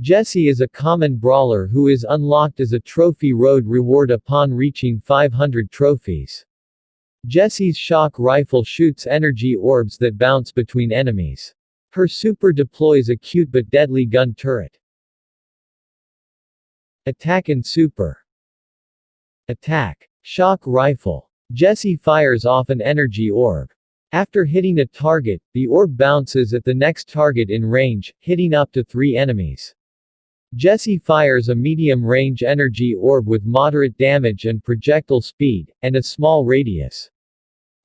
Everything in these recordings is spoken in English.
Jessie is a common brawler who is unlocked as a trophy road reward upon reaching 500 trophies. Jessie's shock rifle shoots energy orbs that bounce between enemies. Her super deploys a cute but deadly gun turret. Attack and super. Attack. Shock rifle. Jessie fires off an energy orb. After hitting a target, the orb bounces at the next target in range, hitting up to 3 enemies. Jessie fires a medium-range energy orb with moderate damage and projectile speed, and a small radius.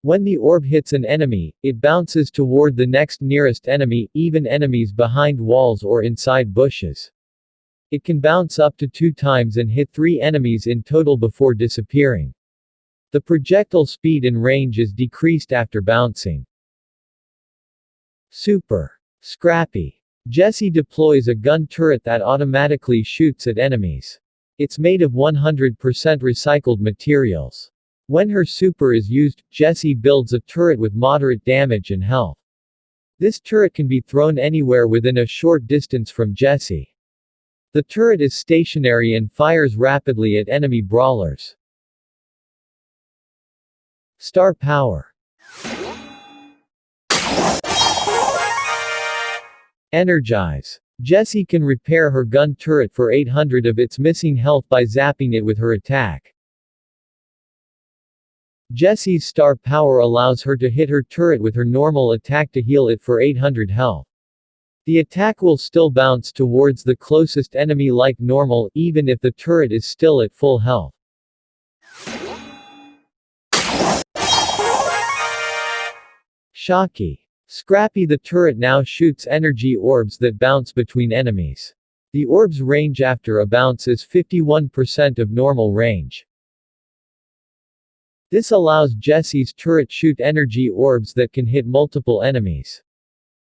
When the orb hits an enemy, it bounces toward the next nearest enemy, even enemies behind walls or inside bushes. It can bounce up to 2 times and hit 3 enemies in total before disappearing. The projectile speed and range is decreased after bouncing. Super. Scrappy. Jessie deploys a gun turret that automatically shoots at enemies. It's made of 100% recycled materials. When her super is used, Jessie builds a turret with moderate damage and health. This turret can be thrown anywhere within a short distance from Jessie. The turret is stationary and fires rapidly at enemy brawlers. Star power. Energize. Jessie can repair her gun turret for 800 of its missing health by zapping it with her attack. Jessie's star power allows her to hit her turret with her normal attack to heal it for 800 health. The attack will still bounce towards the closest enemy like normal, even if the turret is still at full health. Shocky. Scrappy. The turret now shoots energy orbs that bounce between enemies. The orb's range after a bounce is 51% of normal range. This allows Jessie's turret shoot energy orbs that can hit multiple enemies.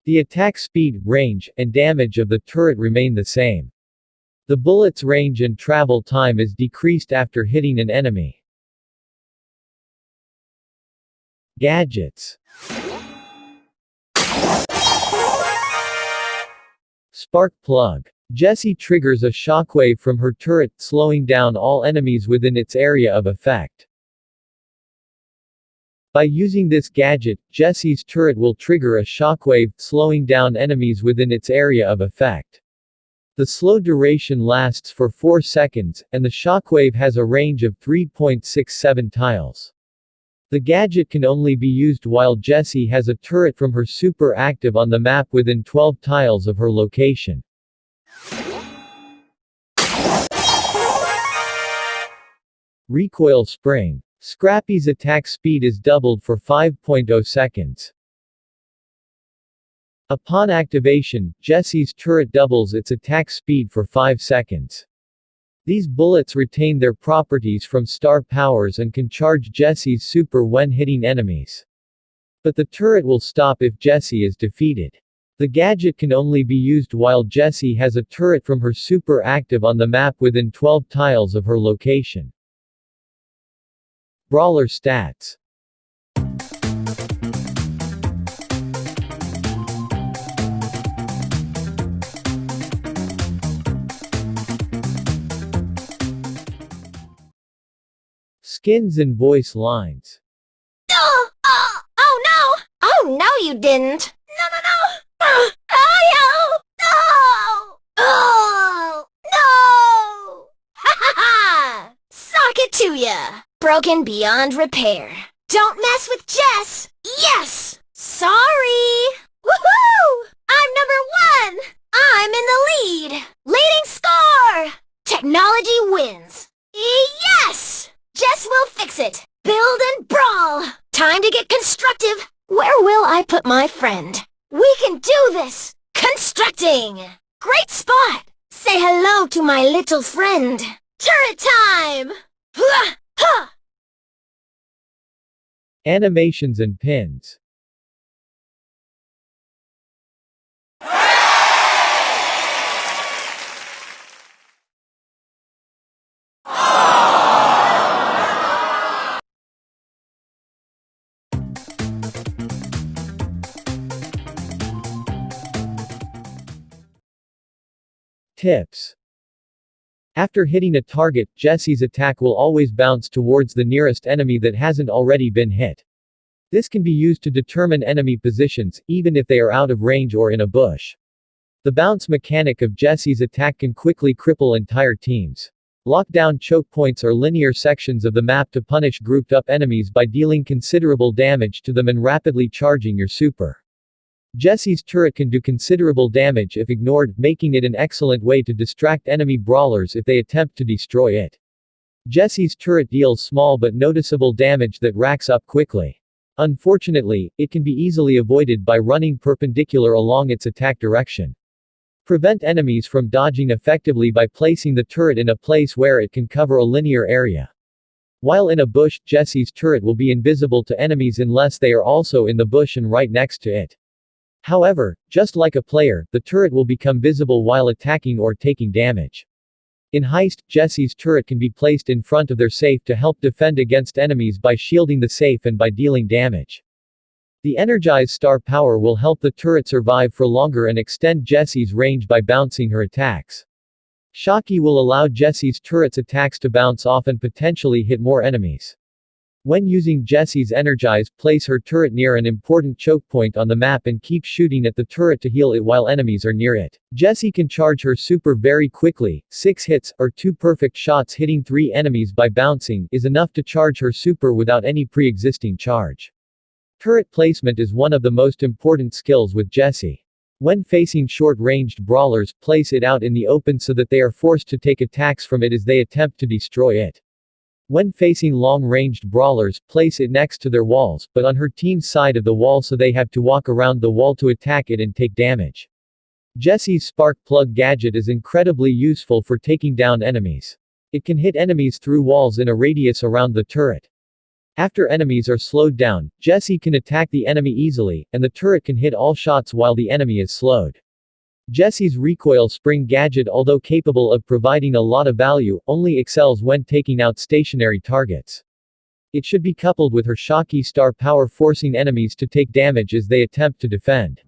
The attack speed, range, and damage of the turret remain the same. The bullet's range and travel time is decreased after hitting an enemy. Gadgets. Spark plug. Jessie triggers a shockwave from her turret, slowing down all enemies within its area of effect. By using this gadget, Jessie's turret will trigger a shockwave, slowing down enemies within its area of effect. The slow duration lasts for 4 seconds, and the shockwave has a range of 3.67 tiles. The gadget can only be used while Jessie has a turret from her super active on the map within 12 tiles of her location. Recoil spring. Scrappy's attack speed is doubled for 5.0 seconds. Upon activation, Jessie's turret doubles its attack speed for 5 seconds. These bullets retain their properties from star powers and can charge Jessie's super when hitting enemies. But the turret will stop if Jessie is defeated. The gadget can only be used while Jessie has a turret from her super active on the map within 12 tiles of her location. Brawler stats. Skins and voice lines. Oh no! Oh no, you didn't! No! Oh no! Ha ha ha! Sock it to ya! Broken beyond repair. Don't mess with Jess! Yes! Sorry! Woohoo! I'm number 1! I'm in the lead! Leading score! Technology wins! Yes! Jess will fix it! Build and brawl! Time to get constructive! Where will I put my friend? We can do this! Constructing! Great spot! Say hello to my little friend! Turret time! Ha! Ha! Animations and pins. Tips. After hitting a target, Jessie's attack will always bounce towards the nearest enemy that hasn't already been hit. This can be used to determine enemy positions, even if they are out of range or in a bush. The bounce mechanic of Jessie's attack can quickly cripple entire teams. Lock down choke points or linear sections of the map to punish grouped-up enemies by dealing considerable damage to them and rapidly charging your super. Jessie's turret can do considerable damage if ignored, making it an excellent way to distract enemy brawlers if they attempt to destroy it. Jessie's turret deals small but noticeable damage that racks up quickly. Unfortunately, it can be easily avoided by running perpendicular along its attack direction. Prevent enemies from dodging effectively by placing the turret in a place where it can cover a linear area. While in a bush, Jessie's turret will be invisible to enemies unless they are also in the bush and right next to it. However, just like a player, the turret will become visible while attacking or taking damage. In Heist, Jessie's turret can be placed in front of their safe to help defend against enemies by shielding the safe and by dealing damage. The Energize star power will help the turret survive for longer and extend Jessie's range by bouncing her attacks. Shocky will allow Jessie's turret's attacks to bounce off and potentially hit more enemies. When using Jessie's Energize, place her turret near an important choke point on the map and keep shooting at the turret to heal it while enemies are near it. Jessie can charge her super very quickly. 6 hits, or 2 perfect shots hitting 3 enemies by bouncing, is enough to charge her super without any pre-existing charge. Turret placement is one of the most important skills with Jessie. When facing short-ranged brawlers, place it out in the open so that they are forced to take attacks from it as they attempt to destroy it. When facing long-ranged brawlers, place it next to their walls, but on her team's side of the wall so they have to walk around the wall to attack it and take damage. Jessie's spark plug gadget is incredibly useful for taking down enemies. It can hit enemies through walls in a radius around the turret. After enemies are slowed down, Jessie can attack the enemy easily, and the turret can hit all shots while the enemy is slowed. Jessie's recoil spring gadget, although capable of providing a lot of value, only excels when taking out stationary targets. It should be coupled with her Shocky star power, forcing enemies to take damage as they attempt to defend.